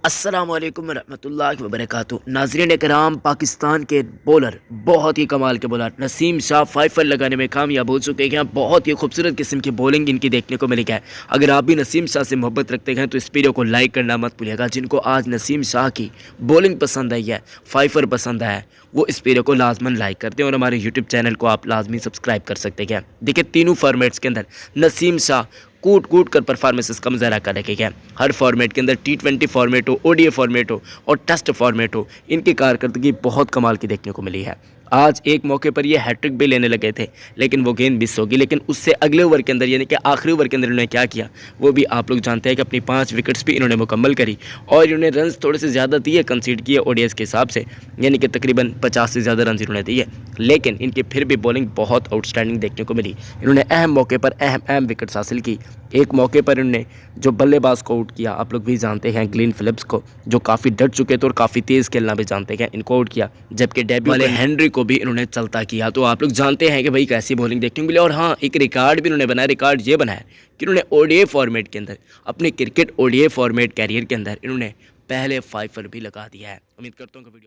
अस्सलामुअलैकुम रहमतुल्लाहि व बरकातुहू। नाज़रीन कराम, पाकिस्तान के बॉलर बहुत ही कमाल के बॉलर नसीम शाह फाइफर लगाने में कामयाब हो चुके हैं। बहुत ही खूबसूरत किस्म की बॉलिंग इनकी देखने को मिली है। अगर आप भी नसीम शाह से मोहब्बत रखते हैं तो इस वीडियो को लाइक करना मत भूलिएगा। जिनको आज नसीम शाह की बॉलिंग पसंद आई है, फाइफर पसंद आया है, वो इस वीडियो को लाजमन लाइक करते हैं और हमारे यूट्यूब चैनल को आप लाजमी सब्सक्राइब कर सकते हैं। देखिए, तीनों फॉर्मेट्स के अंदर नसीम शाह कूट कूट कर परफॉर्मेंसेस का मुजाहरा कर रखे हैं। हर फॉर्मेट के अंदर T20 फॉर्मेट हो, ODI फॉर्मेट हो और टेस्ट फॉर्मेट हो, इनकी कारकर्दगी बहुत कमाल की देखने को मिली है। आज एक मौके पर ये हैट्रिक भी लेने लगे थे, लेकिन वो गेंद मिस होगी। लेकिन उससे अगले ओवर के अंदर, यानी कि आखिरी ओवर के अंदर इन्होंने क्या किया वो भी आप लोग जानते हैं कि अपनी 5 विकेट्स भी इन्होंने मुकम्मल करी और इन्होंने रन्स थोड़े से ज़्यादा दिए, कंसीड किए ODIs के हिसाब से, यानी कि तकरीबन 50 से ज़्यादा रन इन्होंने दिए। लेकिन इनकी फिर भी बॉलिंग बहुत आउटस्टैंडिंग देखने को मिली। इन्होंने अहम मौके पर अहम विकेट्स हासिल की। एक मौके पर इन्होंने जो बल्लेबाज को आउट किया, आप लोग भी जानते हैं ग्लेन फिलिप्स को, जो काफ़ी डट चुके थे और काफ़ी तेज़ खेलना भी जानते हैं, इनको आउट किया। जबकि डेब्यू वाले हेनरी को भी इन्होंने चलता किया। तो आप लोग जानते हैं कि भाई कैसी बॉलिंग देखने को मिली। और हाँ, एक रिकॉर्ड भी इन्होंने बनाया। रिकॉर्ड ये बनाया कि इन्होंने ODI फॉर्मेट के अंदर, अपने क्रिकेट ODI फॉर्मेट कैरियर के अंदर इन्होंने पहले फाइफर भी लगा दिया है। उम्मीद करता हूँ कि वीडियो